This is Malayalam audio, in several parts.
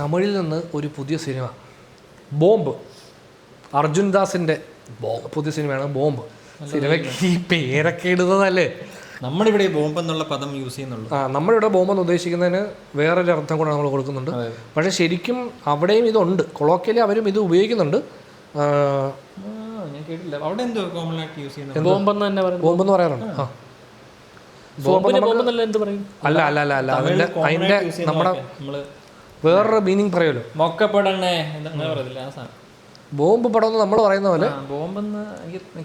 തമിഴിൽ നിന്ന് ഒരു പുതിയ സിനിമ ബോംബ്, അർജുൻ ദാസിൻ്റെ പുതിയ സിനിമയാണ് ബോംബ്. സിനിമയ്ക്ക് ഈ പേരൊക്കെ ഇടുന്നതല്ലേ. നമ്മളിവിടെ ബോംബ് എന്നുള്ള പദം യൂസ് ചെയ്യുന്നുള്ളൂ. നമ്മളിവിടെ ബോംബ് എന്ന് ഉദ്ദേശിക്കുന്നതിന് വേറൊരു അർത്ഥം കൂടെ നമ്മൾ കൊടുക്കുന്നുണ്ട്. പക്ഷേ ശരിക്കും അവിടെയും ഇതുണ്ട്, കൊളോക്കിയലി അവരും ഇത് ഉപയോഗിക്കുന്നുണ്ട്. ഞാൻ കേട്ടില്ല അവിടെ എന്തോ കോമൺ ആയിട്ട് യൂസ് ചെയ്യുന്നത് ബോംബെന്ന് പറയാറുണ്ട്. അല്ല അല്ല അല്ല അല്ല അതിൻ്റെ നമ്മുടെ വേറൊരു മീനിങ് പറയുമല്ലോ, ബോംബ് പടം എന്ന് നമ്മൾ പറയുന്ന പോലെ ബോംബെന്ന്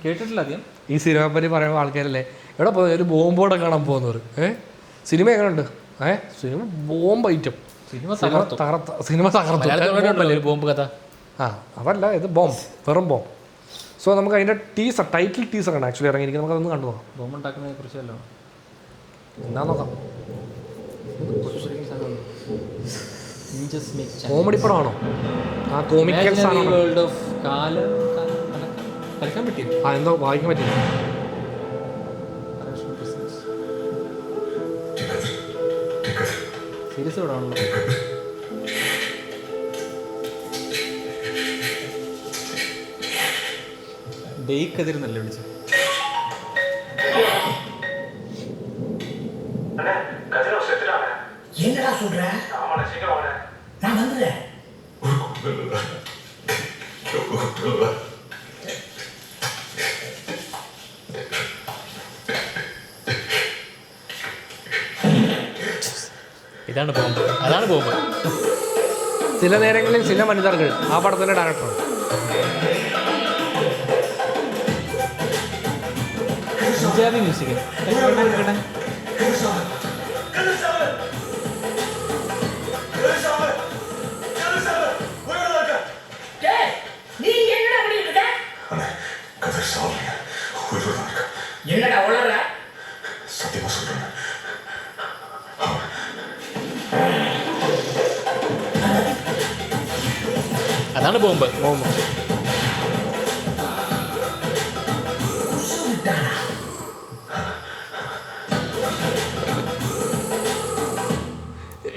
കേട്ടിട്ടില്ല അധികം. ഈ സിനിമ പറ്റി പറയുമ്പോൾ ആൾക്കാരല്ലേ എവിടെ പോയി ഒരു ബോംബോടെ കാണാൻ പോകുന്നവർ. സിനിമ എങ്ങനെയുണ്ട്? സിനിമ ബോംബ് ഐറ്റം, സിനിമ തകർത്തു ബോംബ് കഥ. അതല്ല, ഇത് ബോംബ്, വെറും ബോംബ്. സോ നമുക്ക് അതിൻ്റെ ടൈറ്റിൽ ടീസർ ആണ് ആക്ച്വലി ഇറങ്ങിയിരിക്കുന്നത്. നമുക്ക് അതൊന്ന് കണ്ടു നോക്കാം. ബോംബ് ഉണ്ടാക്കുന്നതിനെ കുറിച്ചല്ലോ എന്താ നോക്കാം. കോമഡി പടമാണോ? കോമിക്കൽ വേൾഡ് ഓഫ് എന്തോ വായിക്കാൻ പറ്റില്ല. സീരീസ് ഇവിടെ ആണല്ലോ. ഡേയ്ക്കെതിരുന്നല്ലേ വിളിച്ചത്? என்னடா சொல்ற? நான் வந்துடுறேன். ഇതാണ് ബോംബ്, അതാണ് ബോംബ്. ചില നേരങ്ങളിൽ ചില മനിതர்கள் ആ പടത്തിൻ്റെ ഡയറക്ടറാണ്. പഞ്ചാബി മ്യൂസിക് என்னடா உளற? சத்தியமா சொல்றேன். അതാണ് ബോംബ്.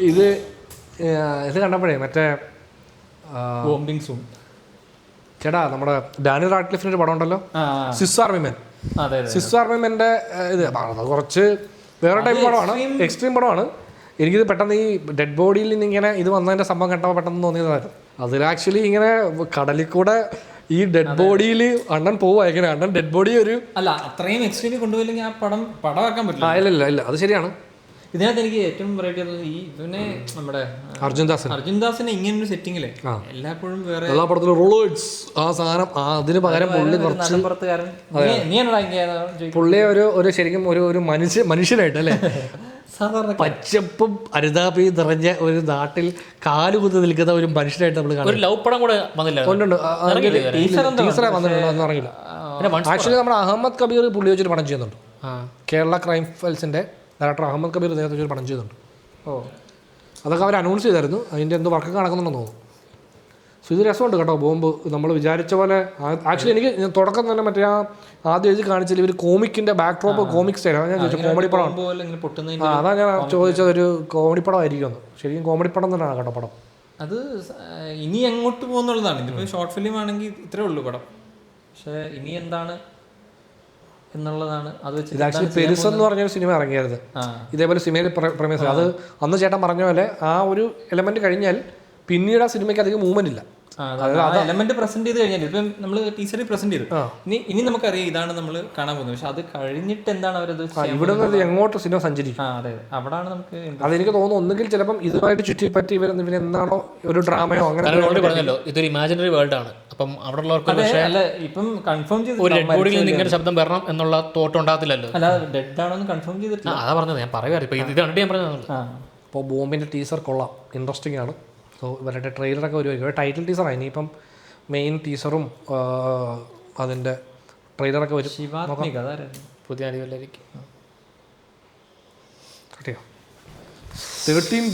ഇത് കണ്ടപ്പോഴേ മറ്റേ ബോംബിംഗ് സൂൺ ചേട്ടാ നമ്മുടെ ഡാനിയൽ റാഡ്ക്ലിഫിൻ്റെ ഒരു പടം ഉണ്ടല്ലോ, Swiss army men. Swiss army മെൻ്റെ ഇത് കുറച്ച് വേറെ ടൈപ്പ് പടമാണ്, എക്സ്ട്രീം പടമാണ്. എനിക്കിത് പെട്ടെന്ന് ഈ ഡെഡ് ബോഡിയിൽ നിന്ന് ഇങ്ങനെ ഇത് വന്നതിൻ്റെ സംഭവം കണ്ടപ്പോൾ പെട്ടെന്ന് തോന്നിയതായിരുന്നു. അതിൽ ആക്ച്വലി ഇങ്ങനെ കടലിൽ കൂടെ ഈ ഡെഡ് ബോഡിയിൽ അണ്ണൻ പോവുക, എങ്ങനെ അണ്ണൻ ഡെഡ് ബോഡി ഒരു അല്ല അത്രയും എക്സ്ട്രീമിൽ കൊണ്ടുപോയില്ലെങ്കിൽ ആ പടമാക്കാൻ പറ്റില്ല. ഇല്ല ഇല്ല, അത് ശരിയാണ്. ഇതിനകത്ത് എനിക്ക് ഏറ്റവും വെറൈറ്റി ഈ ഇവനെ നമ്മുടെ അർജുൻ ദാസിനെ ഇങ്ങനൊരു സെറ്റിങ്ങിലെ എല്ലാപ്പോഴും വേറെ എല്ലാ പടത്തിലും റോളേഴ്സ് ആ സാധനം അതിന് പകരം പുള്ളി കുറച്ച് പുള്ളിയെ ഒരു ശരിക്കും ഒരു മനുഷ്യനായിട്ട് അല്ലേ, പച്ചപ്പും അരുതാപയും നിറഞ്ഞ ഒരു നാട്ടിൽ കാലുകുത്തി നിൽക്കുന്ന ഒരു മനുഷ്യനായിട്ട് നമ്മൾ കാണും. ലവ് പടം കൂടെ ടീച്ചറെ വന്നിട്ടുണ്ടോ അറിയില്ല. ആക്ച്വലി നമ്മുടെ അഹമ്മദ് കബീർ പുള്ളി വെച്ചൊരു പടം ചെയ്യുന്നുണ്ട്. കേരള ക്രൈം ഫയൽസിൻ്റെ ഡയറക്ടർ അഹമ്മദ് കബീർ നേരത്തെ വെച്ചൊരു പടം ചെയ്തിട്ടുണ്ട്. അതൊക്കെ അവർ അനൗൺസ് ചെയ്തായിരുന്നു. അതിൻ്റെ എന്തോ വർക്കൊക്കെ നടക്കുന്നുണ്ടെന്ന് തോന്നുന്നു. സോ ഇത് രസമുണ്ട് കേട്ടോ ബോംബ്. നമ്മൾ വിചാരിച്ച പോലെ ആക്ച്വലി എനിക്ക് തുടക്കം തന്നെ മറ്റേ ആദ്യം എഴുതി കാണിച്ചാൽ ഇവർ കോമിക്കിൻ്റെ ബാക്ക് ഡ്രോപ്പ് കോമിക് സ്റ്റൈലാണ്. ഞാൻ ചോദിച്ചത് കോമഡി പടമാണ്. അതാ ഞാൻ ചോദിച്ചത് ഒരു കോമഡി പടമായിരിക്കുമെന്ന്. ശരിക്കും കോമഡി പടം തന്നെയാണ് കേട്ടോ പടം. അത് ഇനി എങ്ങോട്ട് പോകുന്നുള്ളതാണ്. ഇതിപ്പോൾ ഷോർട്ട് ഫിലിം ആണെങ്കിൽ ഇത്രേ ഉള്ളൂ പടം. പക്ഷേ ഇനി എന്താണ് എന്നുള്ളതാണ്. അത് ഇത് ആക്ച്വലി പെരുസ് എന്ന് പറഞ്ഞൊരു സിനിമ ഇറങ്ങിയത് ഇതേപോലെ സിനിമയിൽ പ്രമേസ്. അത് അന്ന് ചേട്ടൻ പറഞ്ഞ പോലെ ആ ഒരു എലമെന്റ് കഴിഞ്ഞാൽ പിന്നീട് ആ സിനിമയ്ക്ക് അധികം മൂവ്മെന്റ് ഇല്ല. എലമെന്റ് പ്രസന്റ് ചെയ്ത് കഴിഞ്ഞാൽ ഇപ്പം നമ്മൾ ടീച്ചറിൽ പ്രസന്റ് ചെയ്തു, ഇനി നമുക്കറിയാം ഇതാണ് നമ്മൾ കാണാൻ പോകുന്നത്. പക്ഷെ അത് കഴിഞ്ഞിട്ട് എന്താണ് അവരത് ഇവിടെ നിന്ന് എങ്ങോട്ട് സിനിമ സഞ്ചരിക്കും. അതെ, അവിടാണ് നമുക്ക് അതെനിക്ക് തോന്നുന്നു. ഒന്നുകിൽ ചിലപ്പം ഇതുമായിട്ട് ചുറ്റിപ്പറ്റി ഇവരെന്താണോ ഒരു ഡ്രാമയോ അങ്ങനെ പറഞ്ഞല്ലോ, ഇതൊരു ഇമാജിനറി വേൾഡ് ആണ്. അപ്പം അവിടെ ഉള്ളവർക്ക് ഇപ്പം കൺഫേം ചെയ്ത് ശബ്ദം വരണം എന്നുള്ള തോട്ടം ഉണ്ടാകത്തില്ലല്ലോ. അല്ല ഡെഡ് ആണോന്ന് കൺഫേം ചെയ്തിട്ടില്ല. അതാ പറഞ്ഞത്, ഞാൻ പറയുക ഇപ്പൊ ഇത് കണ്ടിട്ട് ഞാൻ പറഞ്ഞത്. അപ്പോൾ ബോംബിൻ്റെ ടീസർ കൊള്ളാം, ഇൻട്രസ്റ്റിംഗ് ആണ്. സോ ഇവരുടെ ട്രെയിലറൊക്കെ വരുമായിരിക്കും. ടൈറ്റിൽ ടീസറാണ്, ഇനിയിപ്പം മെയിൻ ടീസറും അതിൻ്റെ ട്രെയിലറൊക്കെ വരും. പുതിയ അടിവല്ലായിരിക്കും. 13